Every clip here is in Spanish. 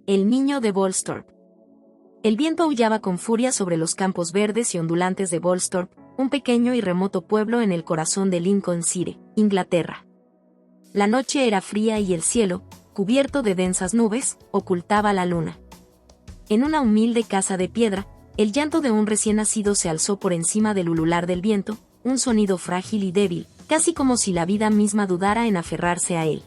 El niño de Woolsthorpe. El viento aullaba con furia sobre los campos verdes y ondulantes de Woolsthorpe, un pequeño y remoto pueblo en el corazón de Lincolnshire, Inglaterra. La noche era fría y el cielo, cubierto de densas nubes, ocultaba la luna. En una humilde casa de piedra, el llanto de un recién nacido se alzó por encima del ulular del viento, un sonido frágil y débil, casi como si la vida misma dudara en aferrarse a él.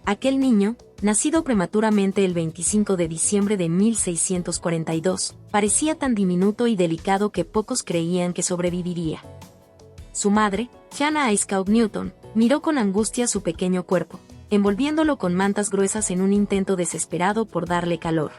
Aquel niño, nacido prematuramente el 25 de diciembre de 1642, parecía tan diminuto y delicado que pocos creían que sobreviviría. Su madre, Hannah Iscau Newton, miró con angustia su pequeño cuerpo, envolviéndolo con mantas gruesas en un intento desesperado por darle calor.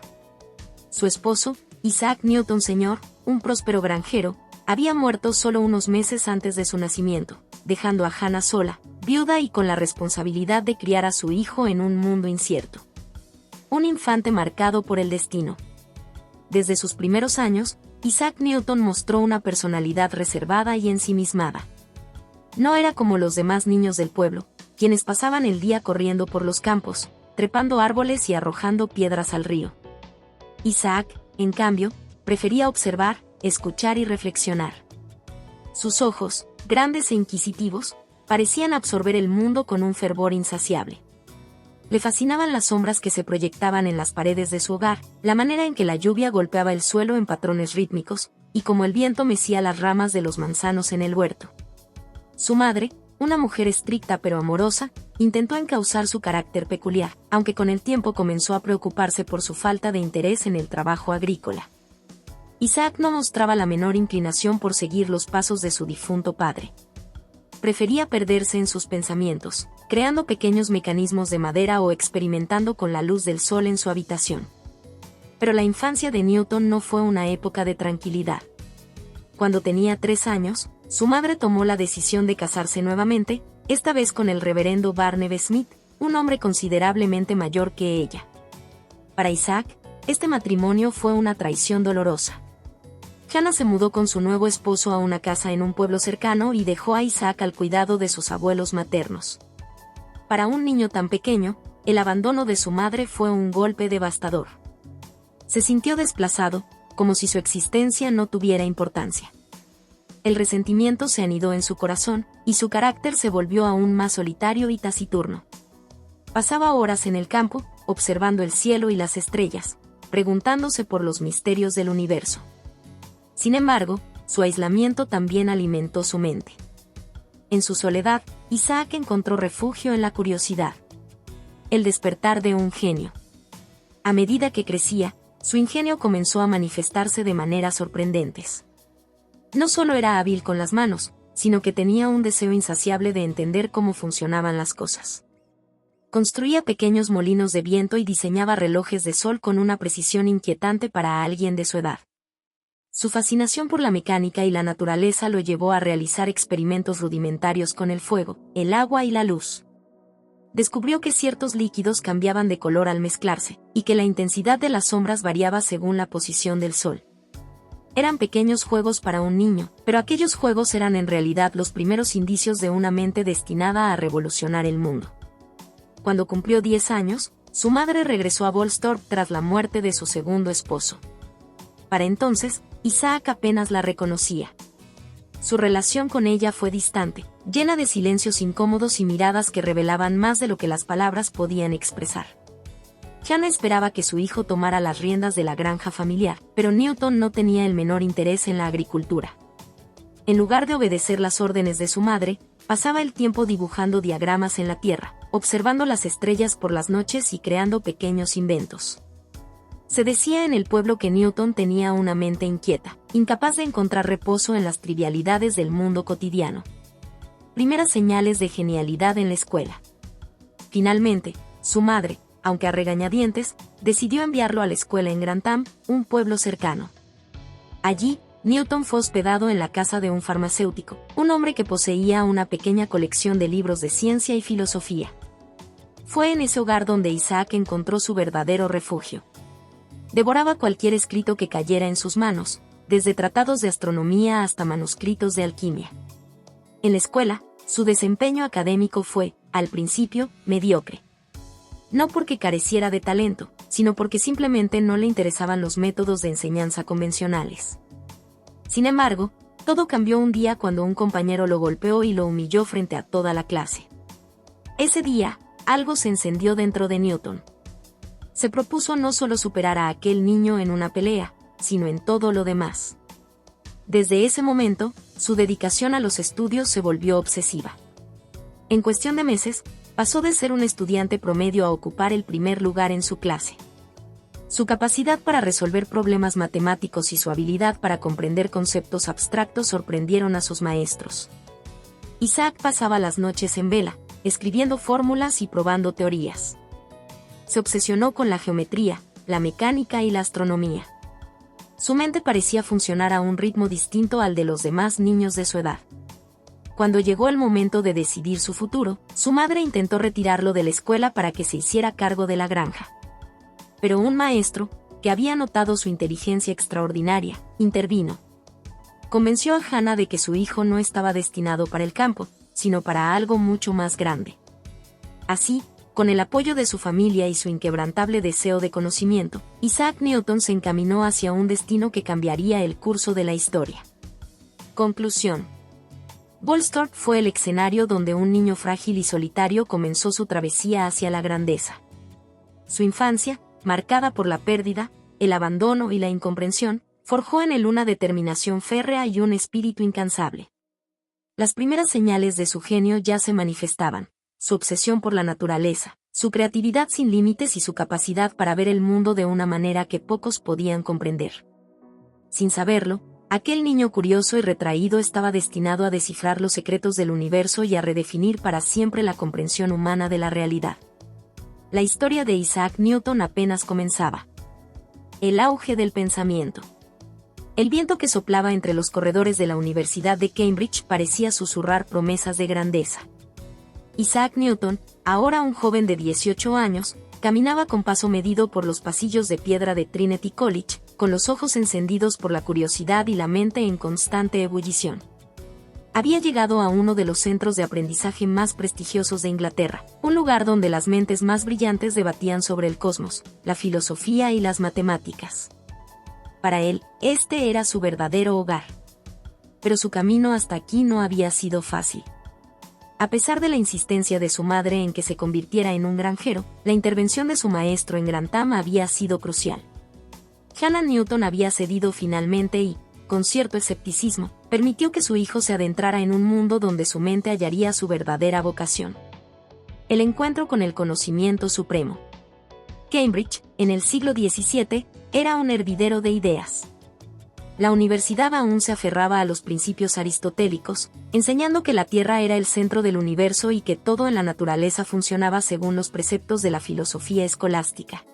Su esposo, Isaac Newton Sr., un próspero granjero, había muerto solo unos meses antes de su nacimiento, dejando a Hannah sola, viuda y con la responsabilidad de criar a su hijo en un mundo incierto. Un infante marcado por el destino. Desde sus primeros años, Isaac Newton mostró una personalidad reservada y ensimismada. No era como los demás niños del pueblo, quienes pasaban el día corriendo por los campos, trepando árboles y arrojando piedras al río. Isaac, en cambio, prefería observar, escuchar y reflexionar. Sus ojos, grandes e inquisitivos, parecían absorber el mundo con un fervor insaciable. Le fascinaban las sombras que se proyectaban en las paredes de su hogar, la manera en que la lluvia golpeaba el suelo en patrones rítmicos, y cómo el viento mecía las ramas de los manzanos en el huerto. Su madre, una mujer estricta pero amorosa, intentó encauzar su carácter peculiar, aunque con el tiempo comenzó a preocuparse por su falta de interés en el trabajo agrícola. Isaac no mostraba la menor inclinación por seguir los pasos de su difunto padre. Prefería perderse en sus pensamientos, creando pequeños mecanismos de madera o experimentando con la luz del sol en su habitación. Pero la infancia de Newton no fue una época de tranquilidad. Cuando tenía 3 años, su madre tomó la decisión de casarse nuevamente, esta vez con el reverendo Barnabé Smith, un hombre considerablemente mayor que ella. Para Isaac, este matrimonio fue una traición dolorosa. Hannah se mudó con su nuevo esposo a una casa en un pueblo cercano y dejó a Isaac al cuidado de sus abuelos maternos. Para un niño tan pequeño, el abandono de su madre fue un golpe devastador. Se sintió desplazado, como si su existencia no tuviera importancia. El resentimiento se anidó en su corazón, y su carácter se volvió aún más solitario y taciturno. Pasaba horas en el campo, observando el cielo y las estrellas, preguntándose por los misterios del universo. Sin embargo, su aislamiento también alimentó su mente. En su soledad, Isaac encontró refugio en la curiosidad. El despertar de un genio. A medida que crecía, su ingenio comenzó a manifestarse de maneras sorprendentes. No solo era hábil con las manos, sino que tenía un deseo insaciable de entender cómo funcionaban las cosas. Construía pequeños molinos de viento y diseñaba relojes de sol con una precisión inquietante para alguien de su edad. Su fascinación por la mecánica y la naturaleza lo llevó a realizar experimentos rudimentarios con el fuego, el agua y la luz. Descubrió que ciertos líquidos cambiaban de color al mezclarse, y que la intensidad de las sombras variaba según la posición del sol. Eran pequeños juegos para un niño, pero aquellos juegos eran en realidad los primeros indicios de una mente destinada a revolucionar el mundo. Cuando cumplió 10 años, su madre regresó a Woolsthorpe tras la muerte de su segundo esposo. Para entonces, Isaac apenas la reconocía. Su relación con ella fue distante, llena de silencios incómodos y miradas que revelaban más de lo que las palabras podían expresar. Hannah esperaba que su hijo tomara las riendas de la granja familiar, pero Newton no tenía el menor interés en la agricultura. En lugar de obedecer las órdenes de su madre, pasaba el tiempo dibujando diagramas en la tierra, observando las estrellas por las noches y creando pequeños inventos. Se decía en el pueblo que Newton tenía una mente inquieta, incapaz de encontrar reposo en las trivialidades del mundo cotidiano. Primeras señales de genialidad en la escuela. Finalmente, su madre, aunque a regañadientes, decidió enviarlo a la escuela en Grantham, un pueblo cercano. Allí, Newton fue hospedado en la casa de un farmacéutico, un hombre que poseía una pequeña colección de libros de ciencia y filosofía. Fue en ese hogar donde Isaac encontró su verdadero refugio. Devoraba cualquier escrito que cayera en sus manos, desde tratados de astronomía hasta manuscritos de alquimia. En la escuela, su desempeño académico fue, al principio, mediocre. No porque careciera de talento, sino porque simplemente no le interesaban los métodos de enseñanza convencionales. Sin embargo, todo cambió un día cuando un compañero lo golpeó y lo humilló frente a toda la clase. Ese día, algo se encendió dentro de Newton. Se propuso no solo superar a aquel niño en una pelea, sino en todo lo demás. Desde ese momento, su dedicación a los estudios se volvió obsesiva. En cuestión de meses, pasó de ser un estudiante promedio a ocupar el primer lugar en su clase. Su capacidad para resolver problemas matemáticos y su habilidad para comprender conceptos abstractos sorprendieron a sus maestros. Isaac pasaba las noches en vela, escribiendo fórmulas y probando teorías. Se obsesionó con la geometría, la mecánica y la astronomía. Su mente parecía funcionar a un ritmo distinto al de los demás niños de su edad. Cuando llegó el momento de decidir su futuro, su madre intentó retirarlo de la escuela para que se hiciera cargo de la granja. Pero un maestro, que había notado su inteligencia extraordinaria, intervino. Convenció a Hannah de que su hijo no estaba destinado para el campo, sino para algo mucho más grande. Así, con el apoyo de su familia y su inquebrantable deseo de conocimiento, Isaac Newton se encaminó hacia un destino que cambiaría el curso de la historia. Conclusión. Woolsthorpe fue el escenario donde un niño frágil y solitario comenzó su travesía hacia la grandeza. Su infancia, marcada por la pérdida, el abandono y la incomprensión, forjó en él una determinación férrea y un espíritu incansable. Las primeras señales de su genio ya se manifestaban: su obsesión por la naturaleza, su creatividad sin límites y su capacidad para ver el mundo de una manera que pocos podían comprender. Sin saberlo, aquel niño curioso y retraído estaba destinado a descifrar los secretos del universo y a redefinir para siempre la comprensión humana de la realidad. La historia de Isaac Newton apenas comenzaba. El auge del pensamiento. El viento que soplaba entre los corredores de la Universidad de Cambridge parecía susurrar promesas de grandeza. Isaac Newton, ahora un joven de 18 años, caminaba con paso medido por los pasillos de piedra de Trinity College, con los ojos encendidos por la curiosidad y la mente en constante ebullición. Había llegado a uno de los centros de aprendizaje más prestigiosos de Inglaterra, un lugar donde las mentes más brillantes debatían sobre el cosmos, la filosofía y las matemáticas. Para él, este era su verdadero hogar. Pero su camino hasta aquí no había sido fácil. A pesar de la insistencia de su madre en que se convirtiera en un granjero, la intervención de su maestro en Grantham había sido crucial. Hannah Newton había cedido finalmente y, con cierto escepticismo, permitió que su hijo se adentrara en un mundo donde su mente hallaría su verdadera vocación. El encuentro con el conocimiento supremo. Cambridge, en el siglo XVII, era un hervidero de ideas. La universidad aún se aferraba a los principios aristotélicos, enseñando que la Tierra era el centro del universo y que todo en la naturaleza funcionaba según los preceptos de la filosofía escolástica.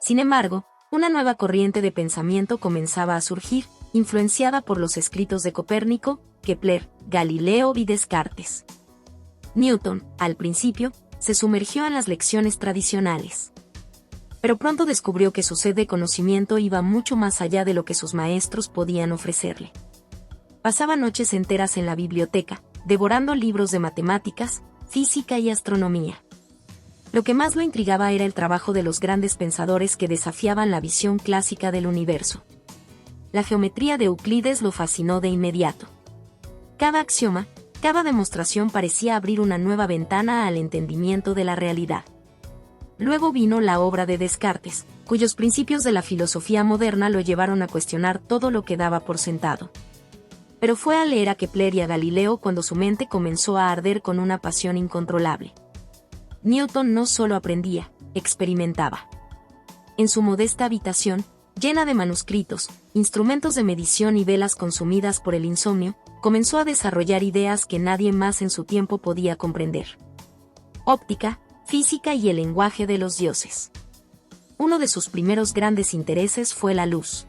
Sin embargo, una nueva corriente de pensamiento comenzaba a surgir, influenciada por los escritos de Copérnico, Kepler, Galileo y Descartes. Newton, al principio, se sumergió en las lecciones tradicionales. Pero pronto descubrió que su sed de conocimiento iba mucho más allá de lo que sus maestros podían ofrecerle. Pasaba noches enteras en la biblioteca, devorando libros de matemáticas, física y astronomía. Lo que más lo intrigaba era el trabajo de los grandes pensadores que desafiaban la visión clásica del universo. La geometría de Euclides lo fascinó de inmediato. Cada axioma, cada demostración parecía abrir una nueva ventana al entendimiento de la realidad. Luego vino la obra de Descartes, cuyos principios de la filosofía moderna lo llevaron a cuestionar todo lo que daba por sentado. Pero fue al leer a Kepler y a Galileo cuando su mente comenzó a arder con una pasión incontrolable. Newton no solo aprendía, experimentaba. En su modesta habitación, llena de manuscritos, instrumentos de medición y velas consumidas por el insomnio, comenzó a desarrollar ideas que nadie más en su tiempo podía comprender. Óptica, física y el lenguaje de los dioses. Uno de sus primeros grandes intereses fue la luz.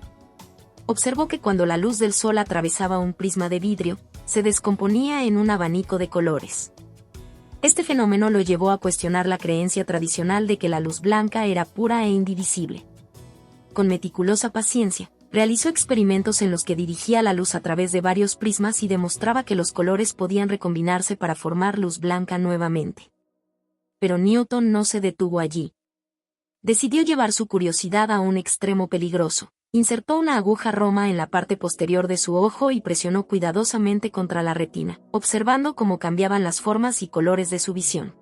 Observó que cuando la luz del sol atravesaba un prisma de vidrio, se descomponía en un abanico de colores. Este fenómeno lo llevó a cuestionar la creencia tradicional de que la luz blanca era pura e indivisible. Con meticulosa paciencia, realizó experimentos en los que dirigía la luz a través de varios prismas y demostraba que los colores podían recombinarse para formar luz blanca nuevamente. Pero Newton no se detuvo allí. Decidió llevar su curiosidad a un extremo peligroso. Insertó una aguja roma en la parte posterior de su ojo y presionó cuidadosamente contra la retina, observando cómo cambiaban las formas y colores de su visión.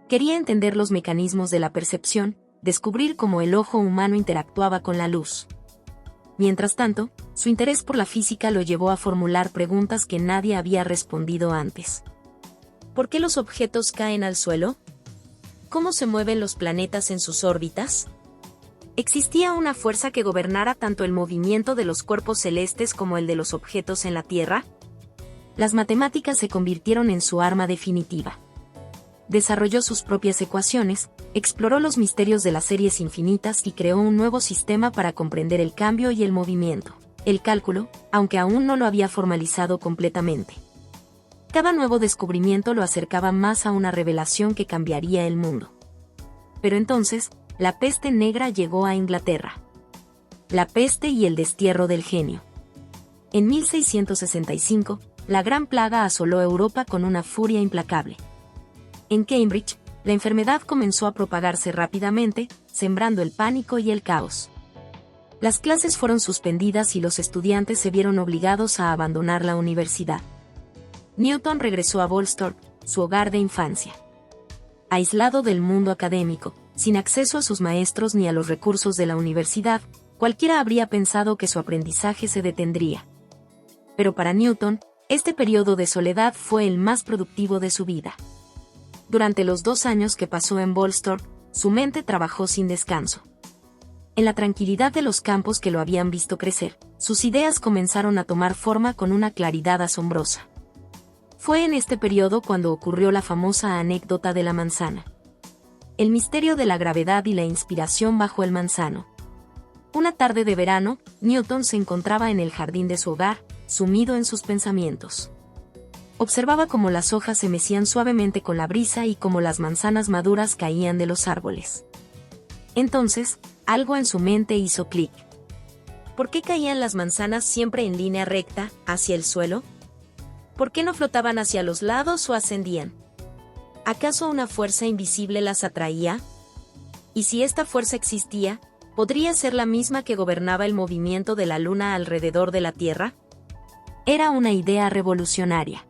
Quería entender los mecanismos de la percepción, descubrir cómo el ojo humano interactuaba con la luz. Mientras tanto, su interés por la física lo llevó a formular preguntas que nadie había respondido antes. ¿Por qué los objetos caen al suelo? ¿Cómo se mueven los planetas en sus órbitas? ¿Existía una fuerza que gobernara tanto el movimiento de los cuerpos celestes como el de los objetos en la Tierra? Las matemáticas se convirtieron en su arma definitiva. Desarrolló sus propias ecuaciones, exploró los misterios de las series infinitas y creó un nuevo sistema para comprender el cambio y el movimiento, el cálculo, aunque aún no lo había formalizado completamente. Cada nuevo descubrimiento lo acercaba más a una revelación que cambiaría el mundo. Pero entonces, la peste negra llegó a Inglaterra. La peste y el destierro del genio. En 1665, la Gran Plaga asoló Europa con una furia implacable. En Cambridge, la enfermedad comenzó a propagarse rápidamente, sembrando el pánico y el caos. Las clases fueron suspendidas y los estudiantes se vieron obligados a abandonar la universidad. Newton regresó a Woolsthorpe, su hogar de infancia. Aislado del mundo académico, sin acceso a sus maestros ni a los recursos de la universidad, cualquiera habría pensado que su aprendizaje se detendría. Pero para Newton, este periodo de soledad fue el más productivo de su vida. Durante los 2 años que pasó en Woolsthorpe, su mente trabajó sin descanso. En la tranquilidad de los campos que lo habían visto crecer, sus ideas comenzaron a tomar forma con una claridad asombrosa. Fue en este periodo cuando ocurrió la famosa anécdota de la manzana. El misterio de la gravedad y la inspiración bajo el manzano. Una tarde de verano, Newton se encontraba en el jardín de su hogar, sumido en sus pensamientos. Observaba cómo las hojas se mecían suavemente con la brisa y cómo las manzanas maduras caían de los árboles. Entonces, algo en su mente hizo clic. ¿Por qué caían las manzanas siempre en línea recta, hacia el suelo? ¿Por qué no flotaban hacia los lados o ascendían? ¿Acaso una fuerza invisible las atraía? Y si esta fuerza existía, ¿podría ser la misma que gobernaba el movimiento de la Luna alrededor de la Tierra? Era una idea revolucionaria.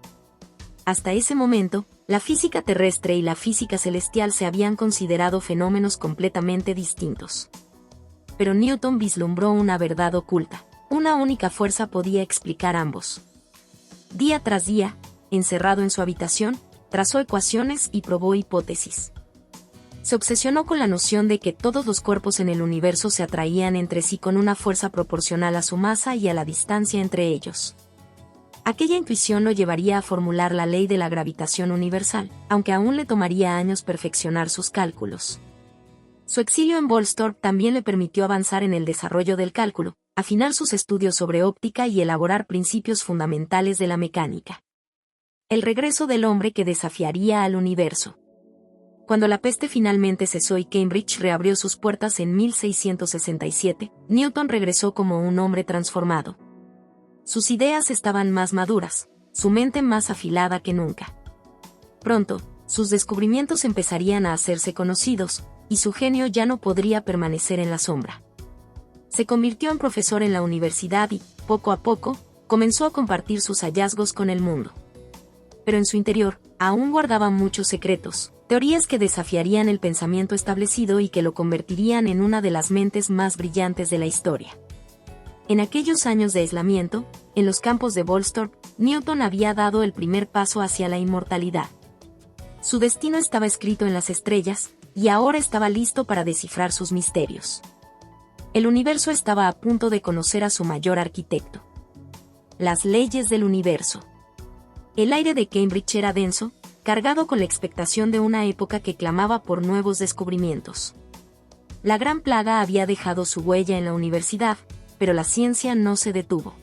Hasta ese momento, la física terrestre y la física celestial se habían considerado fenómenos completamente distintos. Pero Newton vislumbró una verdad oculta. Una única fuerza podía explicar ambos. Día tras día, encerrado en su habitación, trazó ecuaciones y probó hipótesis. Se obsesionó con la noción de que todos los cuerpos en el universo se atraían entre sí con una fuerza proporcional a su masa y a la distancia entre ellos. Aquella intuición lo llevaría a formular la ley de la gravitación universal, aunque aún le tomaría años perfeccionar sus cálculos. Su exilio en Woolsthorpe también le permitió avanzar en el desarrollo del cálculo, afinar sus estudios sobre óptica y elaborar principios fundamentales de la mecánica. El regreso del hombre que desafiaría al universo. Cuando la peste finalmente cesó y Cambridge reabrió sus puertas en 1667, Newton regresó como un hombre transformado. Sus ideas estaban más maduras, su mente más afilada que nunca. Pronto, sus descubrimientos empezarían a hacerse conocidos, y su genio ya no podría permanecer en la sombra. Se convirtió en profesor en la universidad y, poco a poco, comenzó a compartir sus hallazgos con el mundo. Pero en su interior, aún guardaba muchos secretos, teorías que desafiarían el pensamiento establecido y que lo convertirían en una de las mentes más brillantes de la historia. En aquellos años de aislamiento, en los campos de Woolsthorpe, Newton había dado el primer paso hacia la inmortalidad. Su destino estaba escrito en las estrellas, y ahora estaba listo para descifrar sus misterios. El universo estaba a punto de conocer a su mayor arquitecto. Las leyes del universo. El aire de Cambridge era denso, cargado con la expectación de una época que clamaba por nuevos descubrimientos. La Gran Plaga había dejado su huella en la universidad, pero la ciencia no se detuvo.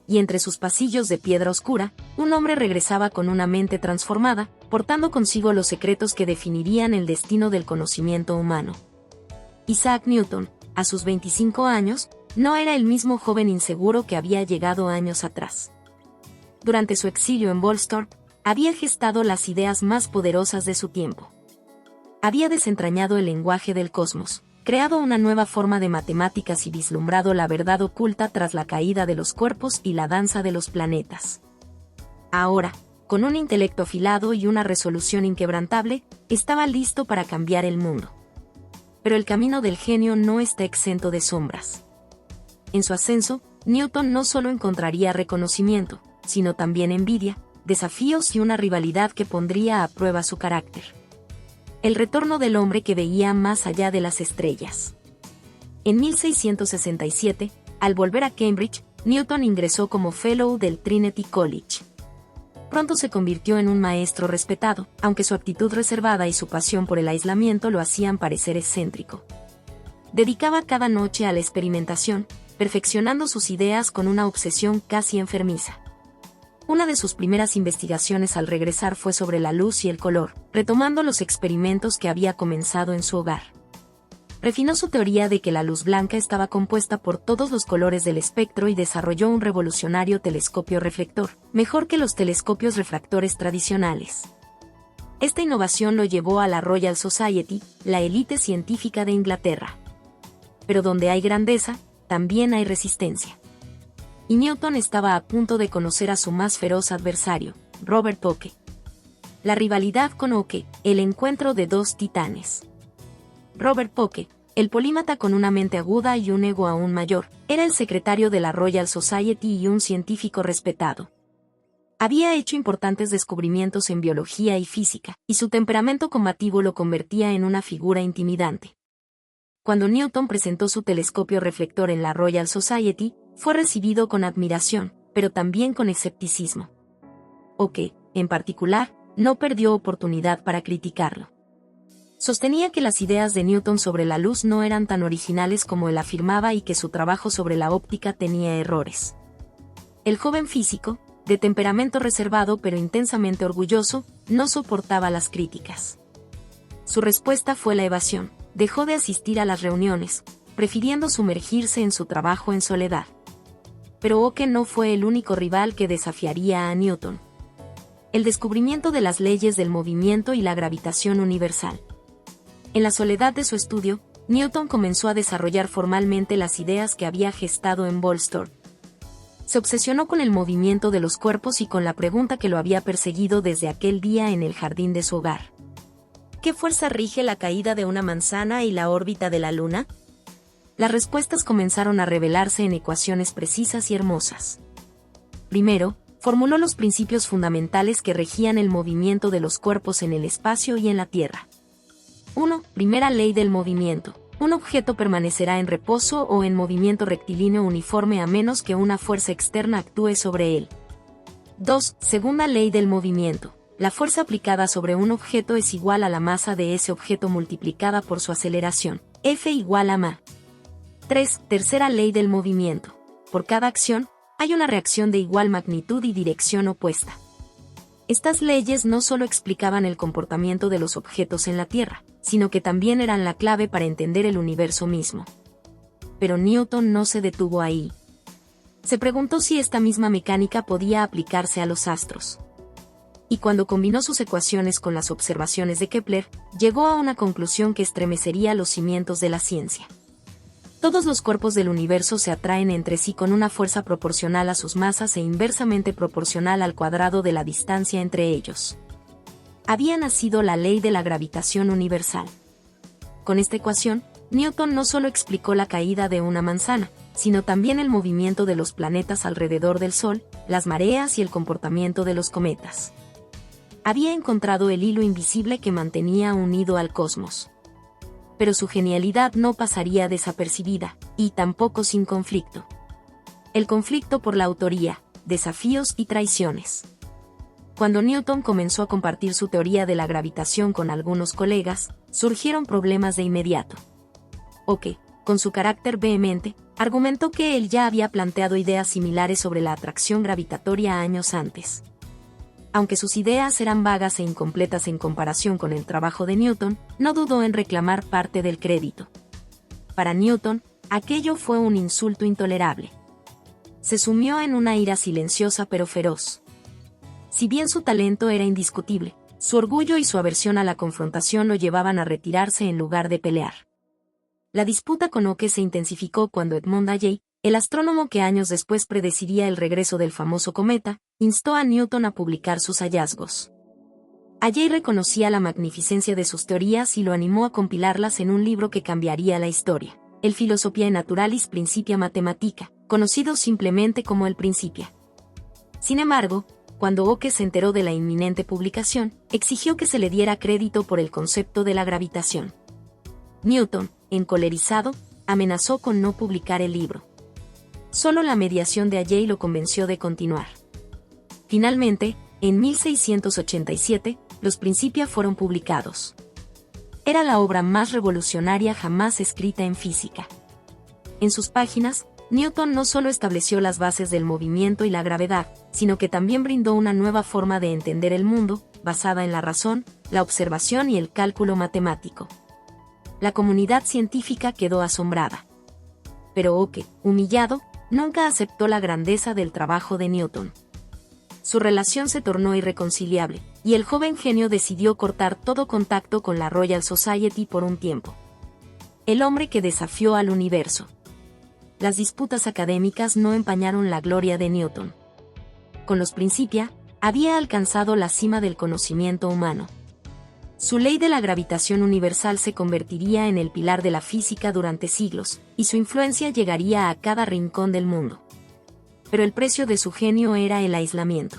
Y entre sus pasillos de piedra oscura, un hombre regresaba con una mente transformada, portando consigo los secretos que definirían el destino del conocimiento humano. Isaac Newton, a sus 25 años, no era el mismo joven inseguro que había llegado años atrás. Durante su exilio en Woolsthorpe, había gestado las ideas más poderosas de su tiempo. Había desentrañado el lenguaje del cosmos, creado una nueva forma de matemáticas y vislumbrado la verdad oculta tras la caída de los cuerpos y la danza de los planetas. Ahora, con un intelecto afilado y una resolución inquebrantable, estaba listo para cambiar el mundo. Pero el camino del genio no está exento de sombras. En su ascenso, Newton no solo encontraría reconocimiento, sino también envidia, desafíos y una rivalidad que pondría a prueba su carácter. El retorno del hombre que veía más allá de las estrellas. En 1667, al volver a Cambridge, Newton ingresó como Fellow del Trinity College. Pronto se convirtió en un maestro respetado, aunque su actitud reservada y su pasión por el aislamiento lo hacían parecer excéntrico. Dedicaba cada noche a la experimentación, perfeccionando sus ideas con una obsesión casi enfermiza. Una de sus primeras investigaciones al regresar fue sobre la luz y el color, retomando los experimentos que había comenzado en su hogar. Refinó su teoría de que la luz blanca estaba compuesta por todos los colores del espectro y desarrolló un revolucionario telescopio reflector, mejor que los telescopios refractores tradicionales. Esta innovación lo llevó a la Royal Society, la élite científica de Inglaterra. Pero donde hay grandeza, también hay resistencia. Y Newton estaba a punto de conocer a su más feroz adversario, Robert Hooke. La rivalidad con Hooke, el encuentro de dos titanes. Robert Hooke, el polímata con una mente aguda y un ego aún mayor, era el secretario de la Royal Society y un científico respetado. Había hecho importantes descubrimientos en biología y física, y su temperamento combativo lo convertía en una figura intimidante. Cuando Newton presentó su telescopio reflector en la Royal Society, fue recibido con admiración, pero también con escepticismo. Hooke, en particular, no perdió oportunidad para criticarlo. Sostenía que las ideas de Newton sobre la luz no eran tan originales como él afirmaba y que su trabajo sobre la óptica tenía errores. El joven físico, de temperamento reservado pero intensamente orgulloso, no soportaba las críticas. Su respuesta fue la evasión. Dejó de asistir a las reuniones, prefiriendo sumergirse en su trabajo en soledad. Pero Hooke no fue el único rival que desafiaría a Newton. El descubrimiento de las leyes del movimiento y la gravitación universal. En la soledad de su estudio, Newton comenzó a desarrollar formalmente las ideas que había gestado en Woolsthorpe. Se obsesionó con el movimiento de los cuerpos y con la pregunta que lo había perseguido desde aquel día en el jardín de su hogar. ¿Qué fuerza rige la caída de una manzana y la órbita de la Luna? Las respuestas comenzaron a revelarse en ecuaciones precisas y hermosas. Primero, formuló los principios fundamentales que regían el movimiento de los cuerpos en el espacio y en la Tierra. 1. Primera ley del movimiento. Un objeto permanecerá en reposo o en movimiento rectilíneo uniforme a menos que una fuerza externa actúe sobre él. 2. Segunda ley del movimiento. La fuerza aplicada sobre un objeto es igual a la masa de ese objeto multiplicada por su aceleración, F igual a ma. 3. Tercera ley del movimiento. Por cada acción, hay una reacción de igual magnitud y dirección opuesta. Estas leyes no solo explicaban el comportamiento de los objetos en la Tierra, sino que también eran la clave para entender el universo mismo. Pero Newton no se detuvo ahí. Se preguntó si esta misma mecánica podía aplicarse a los astros. Y cuando combinó sus ecuaciones con las observaciones de Kepler, llegó a una conclusión que estremecería los cimientos de la ciencia. Todos los cuerpos del universo se atraen entre sí con una fuerza proporcional a sus masas e inversamente proporcional al cuadrado de la distancia entre ellos. Había nacido la ley de la gravitación universal. Con esta ecuación, Newton no solo explicó la caída de una manzana, sino también el movimiento de los planetas alrededor del Sol, las mareas y el comportamiento de los cometas. Había encontrado el hilo invisible que mantenía unido al cosmos. Pero su genialidad no pasaría desapercibida, y tampoco sin conflicto. El conflicto por la autoría, desafíos y traiciones. Cuando Newton comenzó a compartir su teoría de la gravitación con algunos colegas, surgieron problemas de inmediato. Hooke, con su carácter vehemente, argumentó que él ya había planteado ideas similares sobre la atracción gravitatoria años antes. Aunque sus ideas eran vagas e incompletas en comparación con el trabajo de Newton, no dudó en reclamar parte del crédito. Para Newton, aquello fue un insulto intolerable. Se sumió en una ira silenciosa pero feroz. Si bien su talento era indiscutible, Su orgullo y su aversión a la confrontación lo llevaban a retirarse en lugar de pelear. La disputa con Oke se intensificó cuando Edmond Halley, el astrónomo que años después predeciría el regreso del famoso cometa, instó a Newton a publicar sus hallazgos. Halley reconocía la magnificencia de sus teorías y lo animó a compilarlas en un libro que cambiaría la historia, el Philosophiae Naturalis Principia Mathematica, conocido simplemente como el Principia. Sin embargo, cuando Oke se enteró de la inminente publicación, exigió que se le diera crédito por el concepto de la gravitación. Newton, encolerizado, amenazó con no publicar el libro. Solo la mediación de Halley lo convenció de continuar. Finalmente, en 1687, los Principia fueron publicados. Era la obra más revolucionaria jamás escrita en física. En sus páginas, Newton no solo estableció las bases del movimiento y la gravedad, sino que también brindó una nueva forma de entender el mundo, basada en la razón, la observación y el cálculo matemático. La comunidad científica quedó asombrada. Pero Oke, humillado, nunca aceptó la grandeza del trabajo de Newton. Su relación se tornó irreconciliable, y el joven genio decidió cortar todo contacto con la Royal Society por un tiempo. El hombre que desafió al universo. Las disputas académicas no empañaron la gloria de Newton. Con los Principia, había alcanzado la cima del conocimiento humano. Su ley de la gravitación universal se convertiría en el pilar de la física durante siglos, y su influencia llegaría a cada rincón del mundo. Pero el precio de su genio era el aislamiento.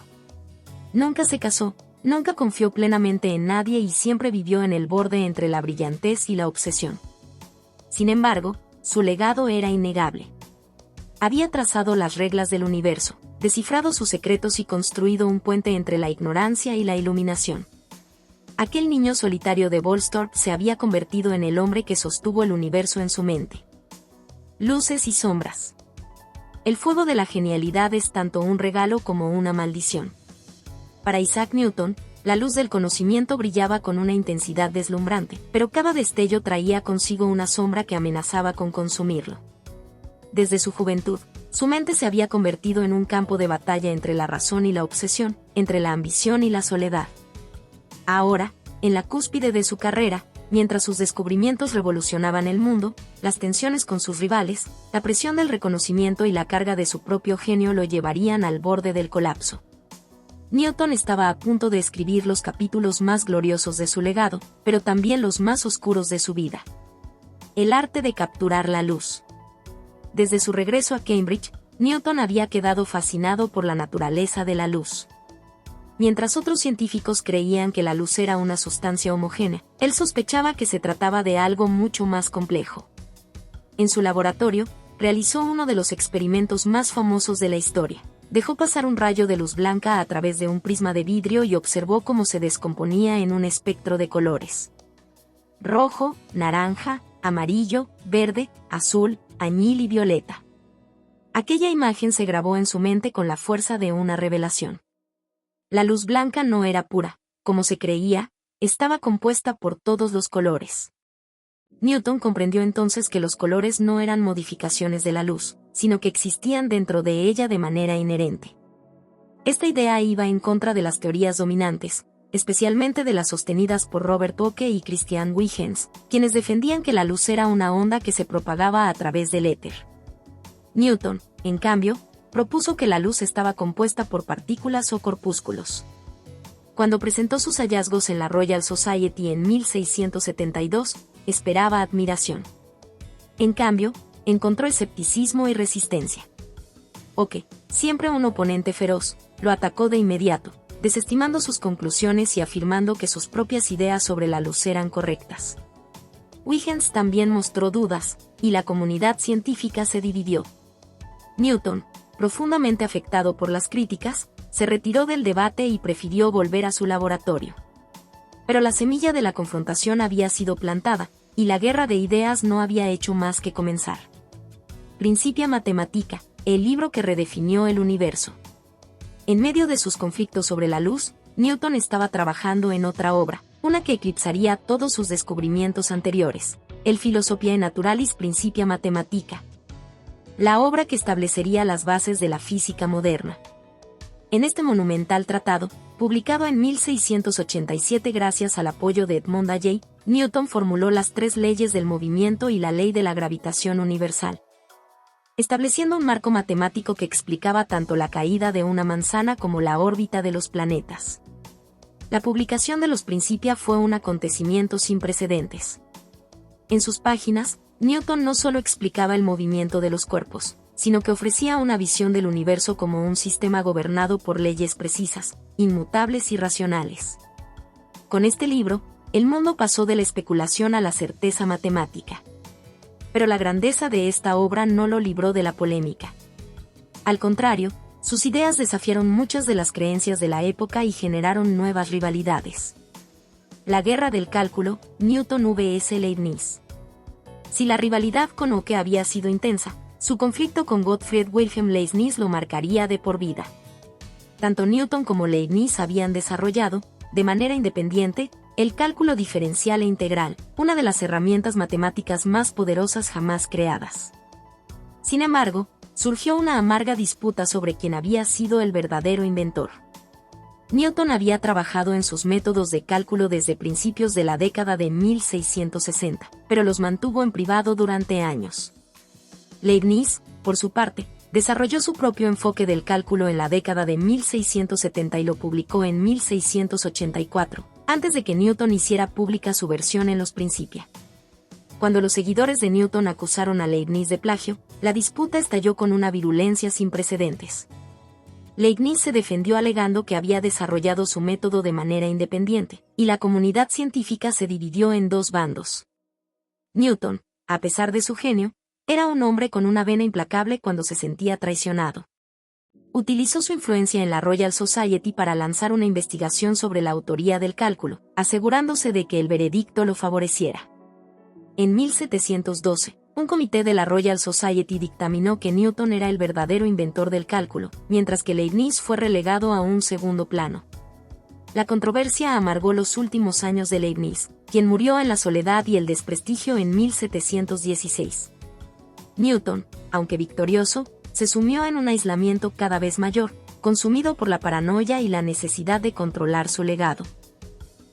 Nunca se casó, nunca confió plenamente en nadie y siempre vivió en el borde entre la brillantez y la obsesión. Sin embargo, su legado era innegable. Había trazado las reglas del universo, descifrado sus secretos y construido un puente entre la ignorancia y la iluminación. Aquel niño solitario de Woolsthorpe se había convertido en el hombre que sostuvo el universo en su mente. Luces y sombras. El fuego de la genialidad es tanto un regalo como una maldición. Para Isaac Newton, la luz del conocimiento brillaba con una intensidad deslumbrante, pero cada destello traía consigo una sombra que amenazaba con consumirlo. Desde su juventud, su mente se había convertido en un campo de batalla entre la razón y la obsesión, entre la ambición y la soledad. Ahora, en la cúspide de su carrera, mientras sus descubrimientos revolucionaban el mundo, las tensiones con sus rivales, la presión del reconocimiento y la carga de su propio genio lo llevarían al borde del colapso. Newton estaba a punto de escribir los capítulos más gloriosos de su legado, pero también los más oscuros de su vida. El arte de capturar la luz. Desde su regreso a Cambridge, Newton había quedado fascinado por la naturaleza de la luz. Mientras otros científicos creían que la luz era una sustancia homogénea, él sospechaba que se trataba de algo mucho más complejo. En su laboratorio, realizó uno de los experimentos más famosos de la historia. Dejó pasar un rayo de luz blanca a través de un prisma de vidrio y observó cómo se descomponía en un espectro de colores. Rojo, naranja, amarillo, verde, azul, añil y violeta. Aquella imagen se grabó en su mente con la fuerza de una revelación. La luz blanca no era pura, como se creía, estaba compuesta por todos los colores. Newton comprendió entonces que los colores no eran modificaciones de la luz, sino que existían dentro de ella de manera inherente. Esta idea iba en contra de las teorías dominantes, especialmente de las sostenidas por Robert Oke y Christian Huygens, quienes defendían que la luz era una onda que se propagaba a través del éter. Newton, en cambio, propuso que la luz estaba compuesta por partículas o corpúsculos. Cuando presentó sus hallazgos en la Royal Society en 1672, esperaba admiración. En cambio, encontró escepticismo y resistencia. Oke, siempre un oponente feroz, lo atacó de inmediato, desestimando sus conclusiones y afirmando que sus propias ideas sobre la luz eran correctas. Huygens también mostró dudas, y la comunidad científica se dividió. Newton, profundamente afectado por las críticas, se retiró del debate y prefirió volver a su laboratorio. Pero la semilla de la confrontación había sido plantada, y la guerra de ideas no había hecho más que comenzar. Principia Mathematica, el libro que redefinió el universo. En medio de sus conflictos sobre la luz, Newton estaba trabajando en otra obra, una que eclipsaría todos sus descubrimientos anteriores, el Philosophiae Naturalis Principia Mathematica, la obra que establecería las bases de la física moderna. En este monumental tratado, Publicado en 1687 gracias al apoyo de Edmond Halley, Newton formuló las tres leyes del movimiento y la ley de la gravitación universal, estableciendo un marco matemático que explicaba tanto la caída de una manzana como la órbita de los planetas. La publicación de los Principia fue un acontecimiento sin precedentes. En sus páginas, Newton no solo explicaba el movimiento de los cuerpos, sino que ofrecía una visión del universo como un sistema gobernado por leyes precisas, inmutables y racionales. Con este libro, el mundo pasó de la especulación a la certeza matemática. Pero la grandeza de esta obra no lo libró de la polémica. Al contrario, sus ideas desafiaron muchas de las creencias de la época y generaron nuevas rivalidades. La guerra del cálculo, Newton vs Leibniz. Si la rivalidad con Oke había sido intensa, su conflicto con Gottfried Wilhelm Leibniz lo marcaría de por vida. Tanto Newton como Leibniz habían desarrollado, de manera independiente, el cálculo diferencial e integral, una de las herramientas matemáticas más poderosas jamás creadas. Sin embargo, surgió una amarga disputa sobre quién había sido el verdadero inventor. Newton había trabajado en sus métodos de cálculo desde principios de la década de 1660, pero los mantuvo en privado durante años. Leibniz, por su parte, desarrolló su propio enfoque del cálculo en la década de 1670 y lo publicó en 1684, antes de que Newton hiciera pública su versión en los Principia. Cuando los seguidores de Newton acusaron a Leibniz de plagio, la disputa estalló con una virulencia sin precedentes. Leibniz se defendió alegando que había desarrollado su método de manera independiente, y la comunidad científica se dividió en dos bandos. Newton, a pesar de su genio, era un hombre con una vena implacable cuando se sentía traicionado. Utilizó su influencia en la Royal Society para lanzar una investigación sobre la autoría del cálculo, asegurándose de que el veredicto lo favoreciera. En 1712, un comité de la Royal Society dictaminó que Newton era el verdadero inventor del cálculo, mientras que Leibniz fue relegado a un segundo plano. La controversia amargó los últimos años de Leibniz, quien murió en la soledad y el desprestigio en 1716. Newton, aunque victorioso, se sumió en un aislamiento cada vez mayor, consumido por la paranoia y la necesidad de controlar su legado.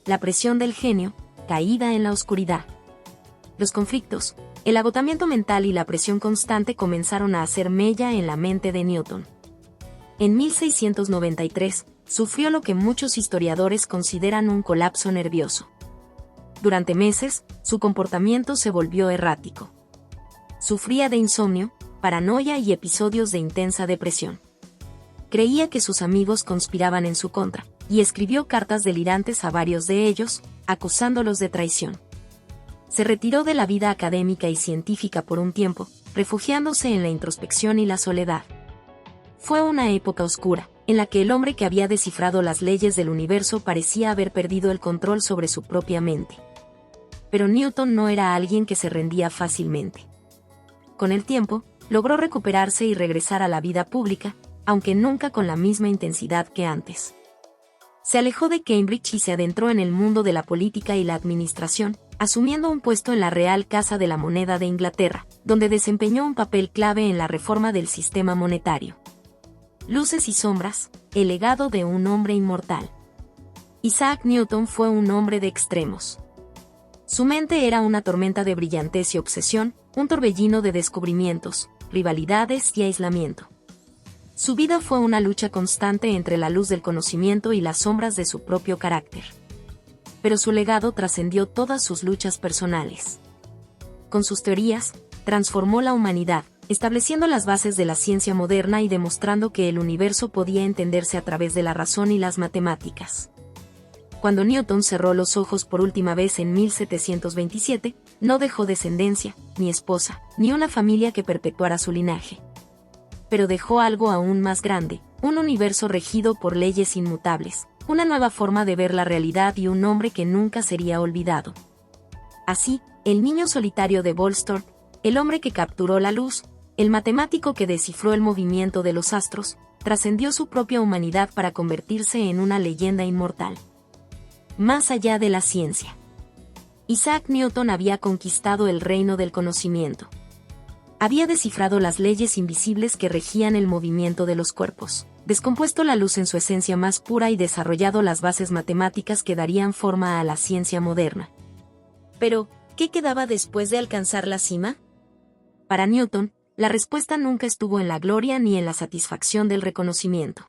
La presión del genio, caída en la oscuridad. Los conflictos, el agotamiento mental y la presión constante comenzaron a hacer mella en la mente de Newton. En 1693, sufrió lo que muchos historiadores consideran un colapso nervioso. Durante meses, su comportamiento se volvió errático. Sufría de insomnio, paranoia y episodios de intensa depresión. Creía que sus amigos conspiraban en su contra, y escribió cartas delirantes a varios de ellos, acusándolos de traición. Se retiró de la vida académica y científica por un tiempo, refugiándose en la introspección y la soledad. Fue una época oscura, en la que el hombre que había descifrado las leyes del universo parecía haber perdido el control sobre su propia mente. Pero Newton no era alguien que se rendía fácilmente. Con el tiempo, logró recuperarse y regresar a la vida pública, aunque nunca con la misma intensidad que antes. Se alejó de Cambridge y se adentró en el mundo de la política y la administración, asumiendo un puesto en la Real Casa de la Moneda de Inglaterra, donde desempeñó un papel clave en la reforma del sistema monetario. Luces y sombras, el legado de un hombre inmortal. Isaac Newton fue un hombre de extremos. Su mente era una tormenta de brillantez y obsesión, un torbellino de descubrimientos, rivalidades y aislamiento. Su vida fue una lucha constante entre la luz del conocimiento y las sombras de su propio carácter. Pero su legado trascendió todas sus luchas personales. Con sus teorías, transformó la humanidad, estableciendo las bases de la ciencia moderna y demostrando que el universo podía entenderse a través de la razón y las matemáticas. Cuando Newton cerró los ojos por última vez en 1727, no dejó descendencia, ni esposa, ni una familia que perpetuara su linaje. Pero dejó algo aún más grande, un universo regido por leyes inmutables, una nueva forma de ver la realidad y un hombre que nunca sería olvidado. Así, el niño solitario de Woolsthorpe, el hombre que capturó la luz, el matemático que descifró el movimiento de los astros, trascendió su propia humanidad para convertirse en una leyenda inmortal. Más allá de la ciencia. Isaac Newton había conquistado el reino del conocimiento. Había descifrado las leyes invisibles que regían el movimiento de los cuerpos. descompuesto la luz en su esencia más pura y desarrollado las bases matemáticas que darían forma a la ciencia moderna. Pero, ¿qué quedaba después de alcanzar la cima? Para Newton, la respuesta nunca estuvo en la gloria ni en la satisfacción del reconocimiento.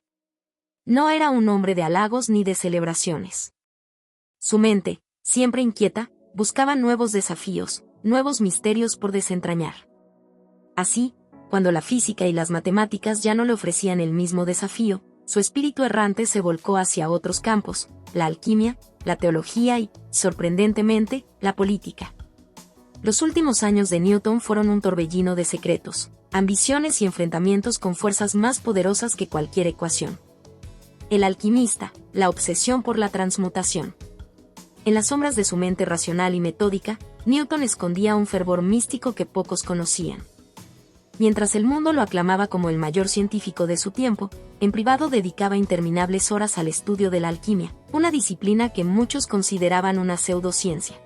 No era un hombre de halagos ni de celebraciones. Su mente, siempre inquieta, buscaba nuevos desafíos, nuevos misterios por desentrañar. Así, cuando la física y las matemáticas ya no le ofrecían el mismo desafío, su espíritu errante se volcó hacia otros campos, la alquimia, la teología y, sorprendentemente, la política. Los últimos años de Newton fueron un torbellino de secretos, ambiciones y enfrentamientos con fuerzas más poderosas que cualquier ecuación. El alquimista, la obsesión por la transmutación. En las sombras de su mente racional y metódica, Newton escondía un fervor místico que pocos conocían. Mientras el mundo lo aclamaba como el mayor científico de su tiempo, en privado dedicaba interminables horas al estudio de la alquimia, una disciplina que muchos consideraban una pseudociencia,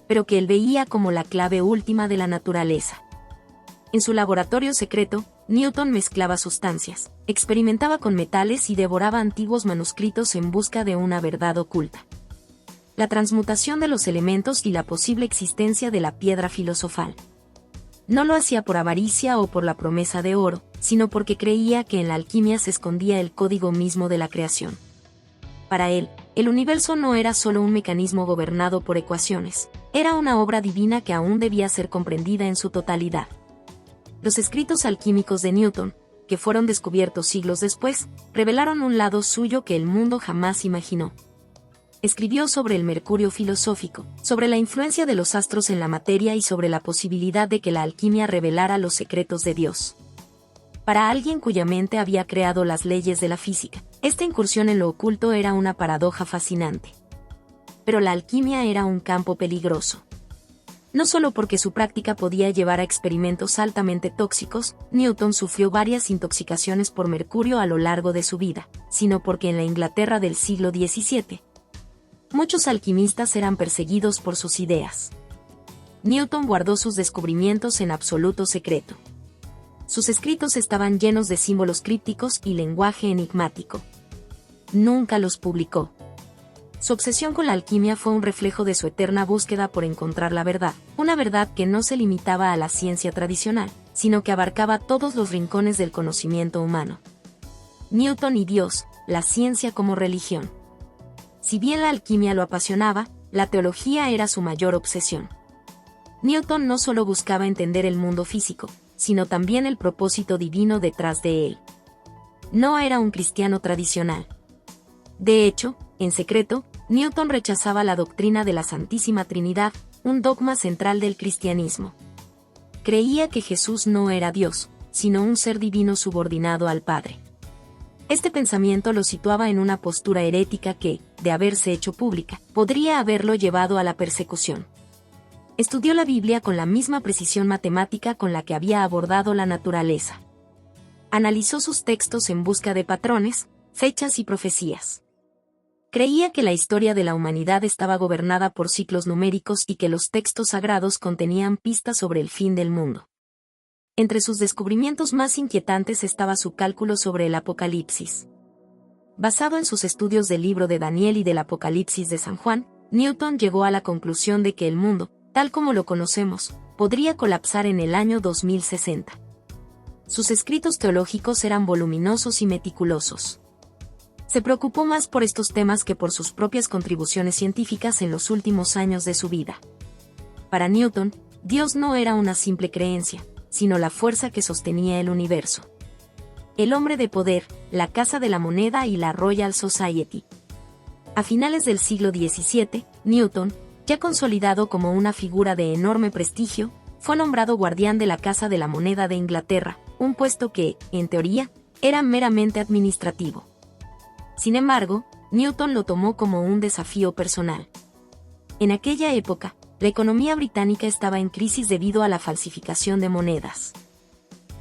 pero que él veía como la clave última de la naturaleza. En su laboratorio secreto, Newton mezclaba sustancias, experimentaba con metales y devoraba antiguos manuscritos en busca de una verdad oculta. La transmutación de los elementos y la posible existencia de la piedra filosofal. No lo hacía por avaricia o por la promesa de oro, sino porque creía que en la alquimia se escondía el código mismo de la creación. Para él, el universo no era solo un mecanismo gobernado por ecuaciones, era una obra divina que aún debía ser comprendida en su totalidad. Los escritos alquímicos de Newton, que fueron descubiertos siglos después, revelaron un lado suyo que el mundo jamás imaginó. Escribió sobre el mercurio filosófico, sobre la influencia de los astros en la materia y sobre la posibilidad de que la alquimia revelara los secretos de Dios. Para alguien cuya mente había creado las leyes de la física, esta incursión en lo oculto era una paradoja fascinante. Pero la alquimia era un campo peligroso. No solo porque su práctica podía llevar a experimentos altamente tóxicos, Newton sufrió varias intoxicaciones por mercurio a lo largo de su vida, sino porque en la Inglaterra del siglo XVII, muchos alquimistas eran perseguidos por sus ideas. Newton guardó sus descubrimientos en absoluto secreto. Sus escritos estaban llenos de símbolos crípticos y lenguaje enigmático. Nunca los publicó. Su obsesión con la alquimia fue un reflejo de su eterna búsqueda por encontrar la verdad, una verdad que no se limitaba a la ciencia tradicional, sino que abarcaba todos los rincones del conocimiento humano. Newton y Dios, la ciencia como religión. Si bien la alquimia lo apasionaba, la teología era su mayor obsesión. Newton no solo buscaba entender el mundo físico, sino también el propósito divino detrás de él. No era un cristiano tradicional. De hecho, en secreto, Newton rechazaba la doctrina de la Santísima Trinidad, un dogma central del cristianismo. Creía que Jesús no era Dios, sino un ser divino subordinado al Padre. Este pensamiento lo situaba en una postura herética que, de haberse hecho pública, podría haberlo llevado a la persecución. Estudió la Biblia con la misma precisión matemática con la que había abordado la naturaleza. Analizó sus textos en busca de patrones, fechas y profecías. Creía que la historia de la humanidad estaba gobernada por ciclos numéricos y que los textos sagrados contenían pistas sobre el fin del mundo. Entre sus descubrimientos más inquietantes estaba su cálculo sobre el Apocalipsis. Basado en sus estudios del libro de Daniel y del Apocalipsis de San Juan, Newton llegó a la conclusión de que el mundo, tal como lo conocemos, podría colapsar en el año 2060. Sus escritos teológicos eran voluminosos y meticulosos. Se preocupó más por estos temas que por sus propias contribuciones científicas en los últimos años de su vida. Para Newton, Dios no era una simple creencia, sino la fuerza que sostenía el universo. El hombre de poder, la Casa de la Moneda y la Royal Society. A finales del siglo XVII, Newton, ya consolidado como una figura de enorme prestigio, fue nombrado guardián de la Casa de la Moneda de Inglaterra, un puesto que, en teoría, era meramente administrativo. Sin embargo, Newton lo tomó como un desafío personal. En aquella época, la economía británica estaba en crisis debido a la falsificación de monedas.